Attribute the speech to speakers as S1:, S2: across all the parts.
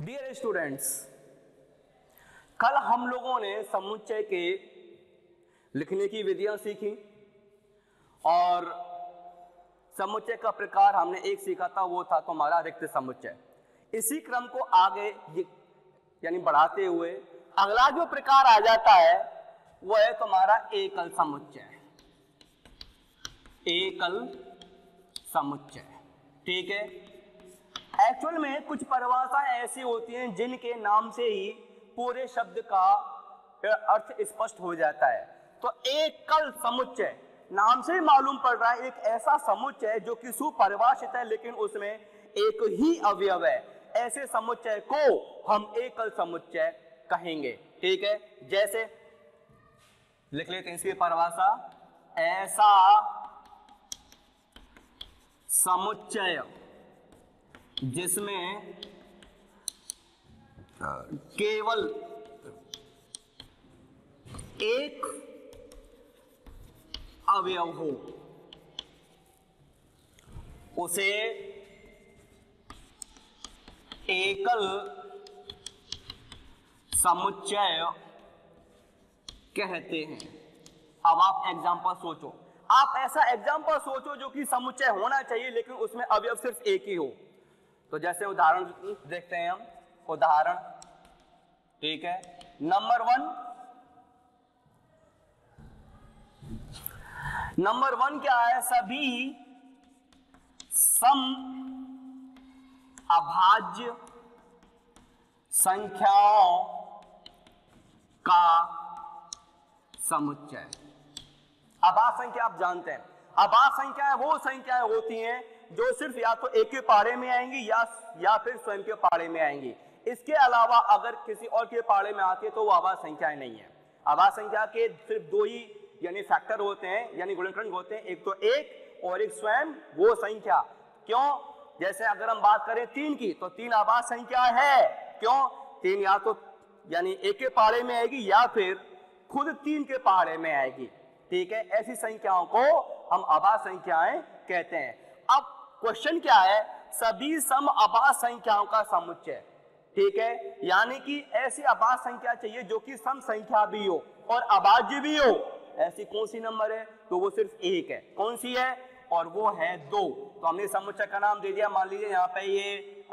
S1: Dear students, कल हम लोगों ने समुच्चय के लिखने की विधियां सीखी और समुच्चय का प्रकार हमने एक सीखा था, वो था तुम्हारा रिक्त समुच्चय। इसी क्रम को आगे यानी बढ़ाते हुए अगला जो प्रकार आ जाता है वो है तुम्हारा एकल समुच्चय। एकल समुच्चय, ठीक है। एक्चुअल में कुछ परिभाषाएं ऐसी होती हैं जिनके नाम से ही पूरे शब्द का अर्थ स्पष्ट हो जाता है। तो एकल समुच्चय नाम से ही मालूम पड़ रहा है एक ऐसा समुच्चय जो कि सुपरिभाषित है लेकिन उसमें एक ही अवयव है। ऐसे समुच्चय को हम एकल समुच्चय कहेंगे, ठीक है। जैसे लिख लेते हैं इसकी परिभाषा, ऐसा समुच्चय जिसमें केवल एक अवयव हो उसे एकल समुच्चय कहते हैं। अब आप एग्जांपल सोचो, आप ऐसा एग्जांपल सोचो जो कि समुच्चय होना चाहिए लेकिन उसमें अवयव सिर्फ एक ही हो। तो जैसे उदाहरण देखते हैं हम, उदाहरण, ठीक है। नंबर वन क्या है? सभी सम अभाज्य संख्याओं का समुच्चय। अभाज्य संख्या आप जानते हैं, अभाज्य संख्याएं वो संख्याएं होती हैं जो सिर्फ या तो एक के पाड़े में आएंगी या फिर स्वयं के पाड़े में आएंगी। इसके अलावा अगर किसी और के पाड़े में आती है तो वो अभाज्य संख्याएं नहीं है। अभाज्य संख्या के सिर्फ दो ही यानी फैक्टर होते हैं, यानी गुणनखंड होते हैं, एक तो एक और एक स्वयं वो संख्या। क्यों? जैसे अगर हम बात करें 3 की तो 3 अभाज्य संख्या है। क्यों? 3 या तो यानी एक के पाड़े में आएगी या फिर खुद 3 के पाड़े में आएगी, ठीक है। ऐसी संख्याओं को हम अभाज्य संख्याएं कहते हैं। अब क्वेश्चन क्या है? सभी सम अभाज्य संख्याओं का समुच्चय, ठीक है। यानी कि ऐसी अभाज्य संख्या चाहिए जो कि सम संख्या भी हो और अभाज्य भी हो। ऐसी कौन सी नंबर है? तो वो सिर्फ एक है। कौन सी है? और वो है 2। तो हमने समुच्चय का नाम दे दिया, मान लीजिए यहाँ पे ये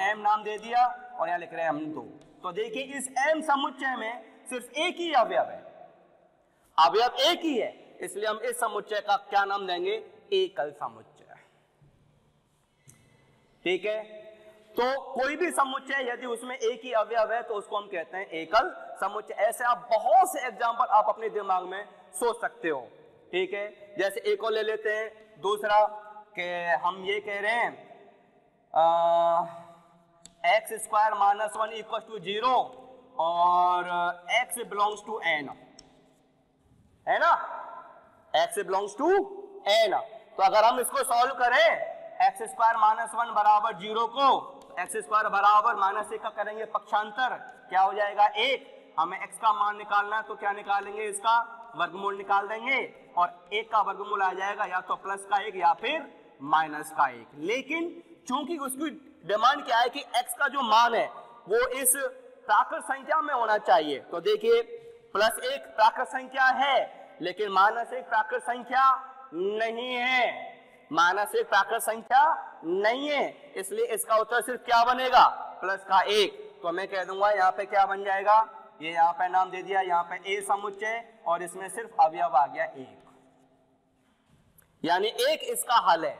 S1: m नाम दे दिया और यहाँ लिख रहे हैं हम 2। तो देखिए इस m समुच्चय में सिर्फ एक ही अवयव है, अवयव एक ही है, इसलिए हम इस समुच्चय का क्या नाम देंगे? एकल समुच्चय, ठीक है। तो कोई भी समुच्चय यदि उसमें एक ही अवयव है तो उसको हम कहते हैं एकल समुच्चय। ऐसे आप बहुत से एग्जांपल आप अपने दिमाग में सोच सकते हो, ठीक है। जैसे एक और ले लेते हैं, दूसरा कि हम ये कह रहे हैं x square minus 1 equal to 0 और x बिलोंग्स टू n, है ना, x बिलोंग्स टू n। तो अगर हम इसको सॉल्व करें x स्क्वायर माइनस 1 बराबर 0 को, x स्क्वायर बराबर माइनस 1 का करेंगे पक्षांतर, क्या हो जाएगा? 1। हमें x का मान निकालना है तो क्या निकालेंगे? इसका वर्गमूल निकाल देंगे और 1 का वर्गमूल आ जाएगा या तो प्लस का 1 या फिर माइनस का 1। लेकिन चूंकि उसकी डिमांड क्या है कि x का जो मान है वो इस प्राकृत संख्या में होना चाहिए। तो देखिए प्लस 1 प्राकृत संख्या है लेकिन माइनस 1 प्राकृत संख्या नहीं है, माइनस 1 प्राकृत संख्या नहीं है, इसलिए इसका उत्तर सिर्फ क्या बनेगा? प्लस का 1। तो मैं कह दूंगा यहाँ पे क्या बन जाएगा? ये यहाँ पे नाम दे दिया, यहाँ पे ए समुच्चय और इसमें सिर्फ अवयव आ गया 1, यानी 1 इसका हल है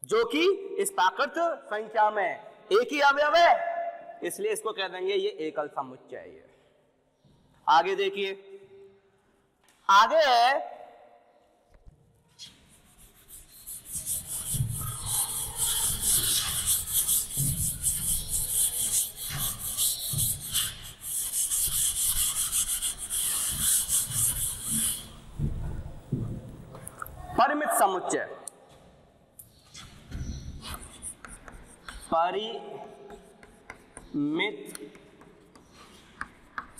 S1: जो कि इस प्राकृत संख्या में एक ही अवयव है, इसलिए इसको कह देंगे ये एकल समुच्चय है। आगे देखिए, आगे है परिमित समुच्चय। परिमित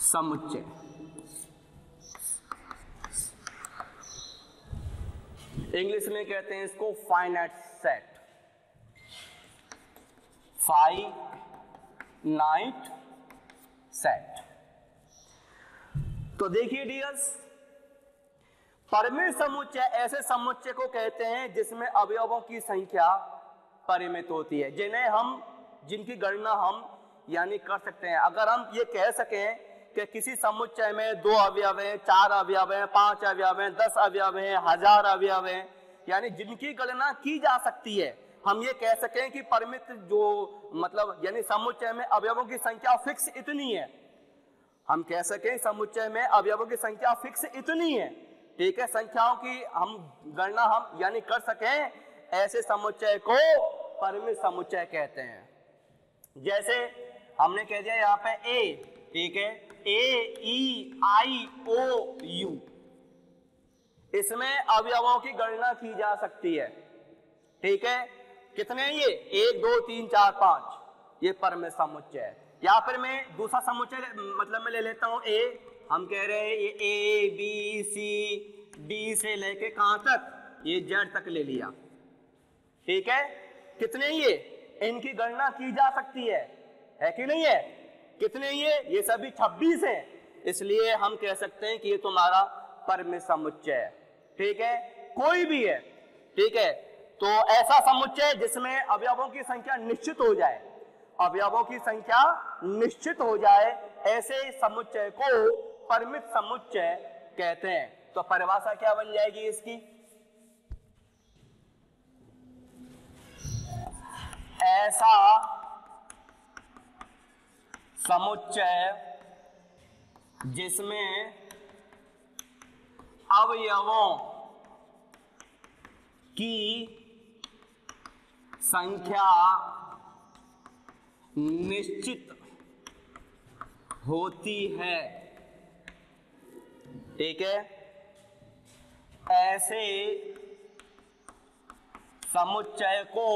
S1: समुच्चय इंग्लिश में कहते हैं इसको finite set, finite night set. तो देखिए डियर्स, परिमित समुच्चय ऐसे समुच्चय को कहते हैं जिसमें अवयवों की संख्या परिमित होती है, जिनकी गणना हम यानी कर सकते हैं। अगर हम ये कह सकें कि किसी समुच्चय में 2 अवयव हैं, 4 अवयव हैं, 5 अवयव हैं, 10 अवयव हैं, 1000 अवयव हैं, यानी जिनकी गणना की जा सकती है, हम ये कह सकें कि परिमित जो मतलब यानी समुच्चय में अवयवों की संख्या फिक्स इतनी है, हम कह सकें समुच्चय में अवयवों की संख्या फिक्स इतनी है, ठीक है, संख्याओं की हम गणना हम यानी कर सकें, ऐसे समुच्चय को परिमित समुच्चय कहते हैं। जैसे हमने कह दिया यहाँ पे ए, ठीक है, AEIOU, इसमें अवयवों की गणना की जा सकती है, ठीक है, कितने ये 1 2 3 4 5, ये परिमित समुच्चय है। या फिर मैं दूसरा समुच्चय मतलब मैं ले लेता हूं ए, हम कह रहे हैं ये A B C D से लेके कहां तक, ये Z तक ले लिया, ठीक है, कितने ये, इनकी गणना की जा सकती है कि नहीं है, कितने ये सभी 26 हैं, इसलिए हम कह सकते हैं कि ये तुम्हारा परिमित समुच्चय है, ठीक है, कोई भी है, ठीक है। तो ऐसा समुच्चय जिसमें अवयवों की संख्या निश्चित हो जाए, अवयवों की संख्या निश्चित हो जाए, ऐसे समुच्चय को परिमित समुच्चय कहते हैं। तो परिभाषा क्या बन जाएगी इसकी, ऐसा समुच्चय जिसमें अवयवों की संख्या निश्चित होती है, ठीक है, ऐसे समुच्चय को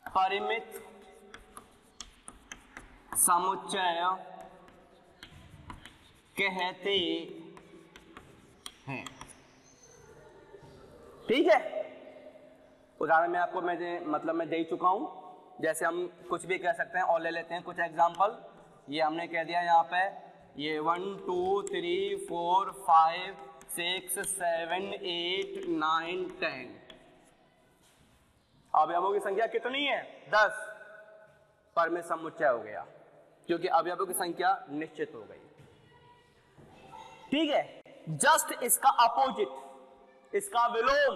S1: परिमित समुच्चय कहते हैं, ठीक है। उदाहरण में आपको मैं दे चुका हूं, जैसे हम कुछ भी कह सकते हैं और ले लेते हैं कुछ एग्जांपल। ये हमने कह दिया यहाँ पे, ये 1 2 3 4 5 6 7 8 9 10, अवयवों की संख्या कितनी है, 10, परिमित समुच्चय हो गया, क्योंकि अवयवों की संख्या निश्चित हो गई, ठीक है। जस्ट इसका अपोजिट, इसका विलोम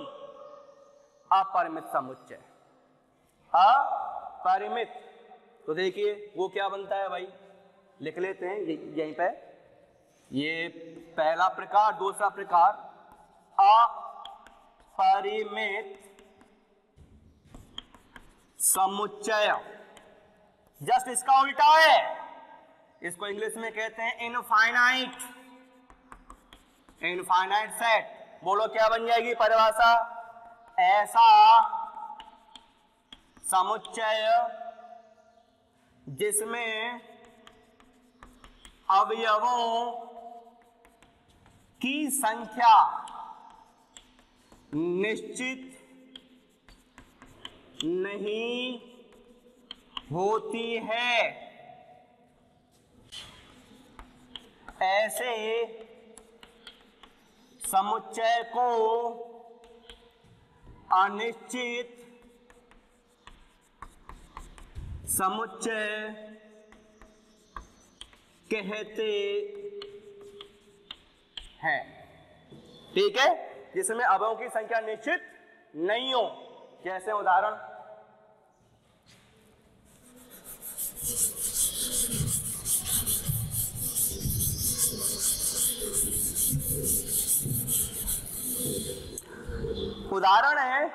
S1: अपरिमित समुच्चय, अपरिमित। तो देखिए वो क्या बनता है भाई, लिख लेते हैं यहीं पे, ये पहला प्रकार, दूसरा प्रकार अपरिमित समुच्चय, जस्ट इसका उल्टा है, इसको इंग्लिश में कहते हैं इनफाइनाइट, इनफाइनाइट सेट। बोलो क्या बन जाएगी परिभाषा, ऐसा समुच्चय जिसमें अवयवों की संख्या निश्चित नहीं होती है, ऐसे समुच्चय को अनिश्चित समुच्चय कहते हैं, ठीक है, जिसमें अवयवों की संख्या निश्चित नहीं हो। जैसे उदाहरण, उदाहरण है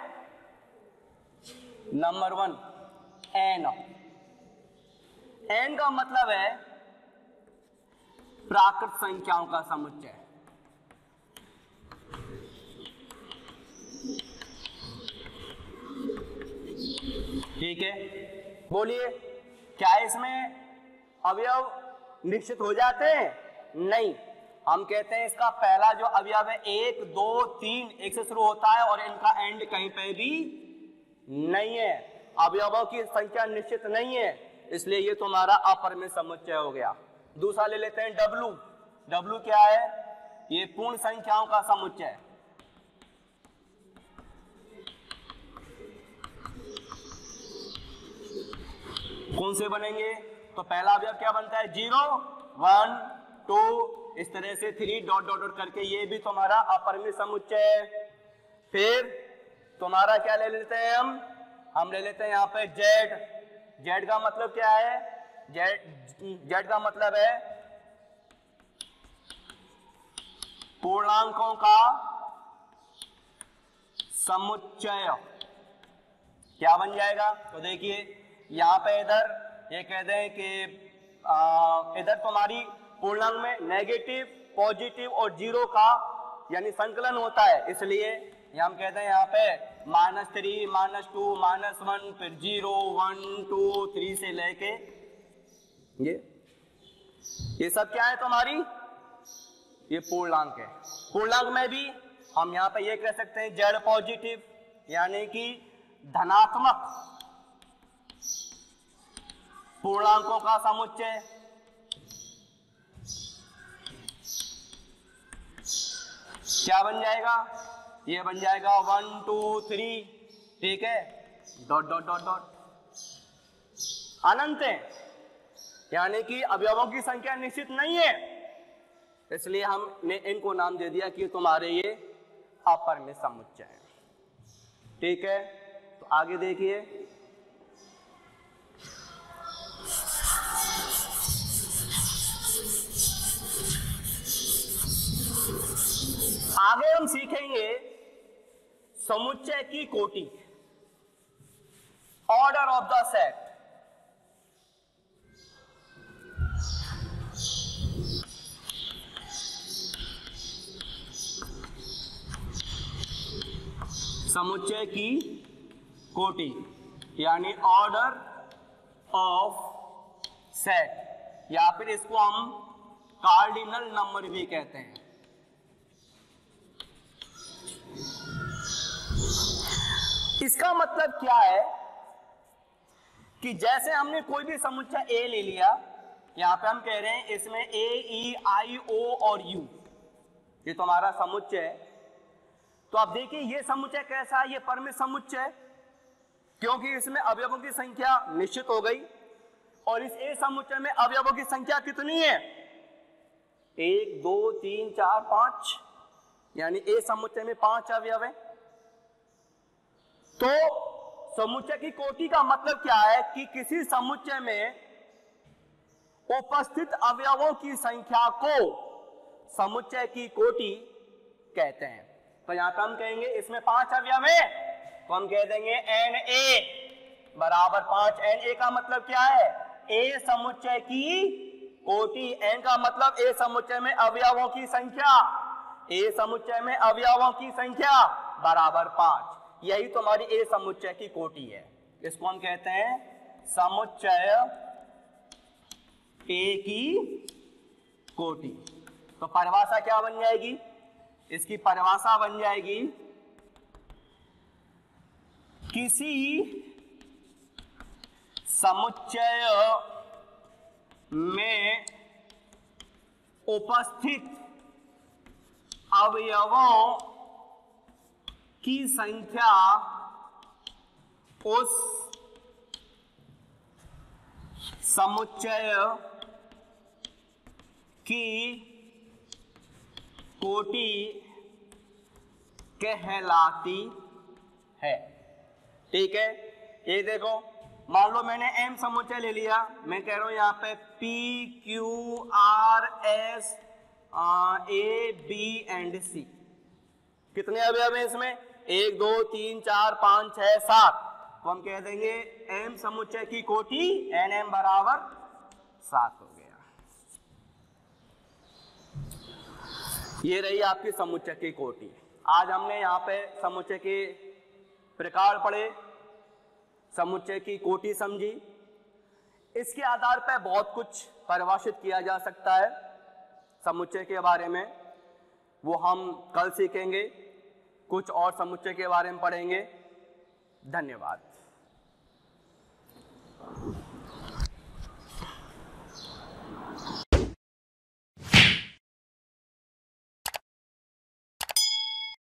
S1: नंबर 1 एन। एन का मतलब है प्राकृत संख्याओं का समुच्चय, ठीक है। बोलिए क्या इसमें अवयव निश्चित हो जाते हैं? नहीं, हम कहते हैं इसका पहला जो अवयव है 1 2 3 एक से शुरू होता है और इनका एंड कहीं पे भी नहीं है। अवयवों की संख्या निश्चित नहीं है, इसलिए ये तुम्हारा अपरिमित समुच्चय हो गया। दूसरा ले लेते हैं डब्लू। डब्लू क्या है? ये पूर्ण संख्याओं का समुच्चय। कौन से बनेंगे? तो पहला अवयव क्या बनता है? 0 1 2, इस तरह से 3 डॉट डॉट डॉट करके ये भी तुम्हारा अपरिमित समुच्चय है। फिर तुम्हारा क्या ले लेते हैं हम ले लेते हैं यहाँ पे जेड। जेड का मतलब क्या है? जेड का मतलब है पूर्णांकों का समुच्चय। क्या बन जाएगा? तो देखिए यहाँ पे इधर ये कहते हैं कि इधर तुम्हारी पूर्णांक में नेगेटिव, पॉजिटिव और जीरो का यानी संकलन होता है, इसलिए हम कहते हैं यहाँ पे -3, -2, -1, फिर 0 1 2 3 से लेके ये सब क्या है तुम्हारी? ये पूर्णांक है। पूर्णांक में भी हम यहाँ पे ये कह सकते हैं जेड पॉजिटिव, यानी कि धनात्मक पूर्णांकों का समुच्चय। क्या बन जाएगा? ये बन जाएगा 1 2 3, ठीक है, डॉट डॉट डॉट डॉट अनंत है, यानी कि अवयवों की संख्या निश्चित नहीं है, इसलिए हमने इनको नाम दे दिया कि तुम्हारे ये अपरिमित समुच्चय है। ठीक है, तो आगे देखिए आगे हम सीखेंगे समुच्चय की कोटि, ऑर्डर ऑफ द सेट। समुच्चय की कोटि यानी ऑर्डर ऑफ सेट, या फिर इसको हम कार्डिनल नंबर भी कहते हैं। इसका मतलब क्या है कि जैसे हमने कोई भी समुच्चय ए ले लिया, यहां पे हम कह रहे हैं इसमें ए, ई, आई, ओ और यू, ये तुम्हारा समुच्चय है। तो आप देखिए ये समुच्चय कैसा है? ये परिमित समुच्चय है, क्योंकि इसमें अवयवों की संख्या निश्चित हो गई, और इस ए समुच्चय में अवयवों की संख्या कितनी है? 1 2 3 4 5, यानी ए समुच्चय में 5 अवयव है। तो समुच्चय की कोटि का मतलब क्या है कि किसी समुच्चय में उपस्थित अवयवों की संख्या को समुच्चय की कोटि कहते हैं। तो यहां पर हम कहेंगे इसमें 5 अवयव है, तो हम कह देंगे Na बराबर 5। Na का मतलब क्या है? ए समुच्चय की कोटि। n का मतलब ए समुच्चय में अवयवों की संख्या, ए समुच्चय में अवयवों की संख्या बराबर 5। यही तुम्हारी ए समुच्चय की कोटि है। इसको हम कहते हैं समुच्चय ए की कोटि। तो परिभाषा क्या बन जाएगी? इसकी परिभाषा बन जाएगी किसी समुच्चय में उपस्थित अवयवों की संख्या उस समुच्चय की कोटि कहलाती है। ठीक है, ये देखो, मान लो मैंने एम समुच्चय ले लिया, मैं कह रहा हूं यहां पे P Q R S A B and C. कितने अवयव हैं इसमें? 1 2 3 4 5 6 7। तो हम कह देंगे एम समुच्चय की कोटि एन एम बराबर 7 हो गया। ये रही आपकी समुच्चय की कोटि। आज हमने यहाँ पे समुच्चय के प्रकार पढ़े, समुच्चय की कोटि समझी। इसके आधार पर बहुत कुछ परिभाषित किया जा सकता है समुच्चय के बारे में, वो हम कल सीखेंगे। कुछ और समुच्चय के बारे में पढ़ेंगे। धन्यवाद।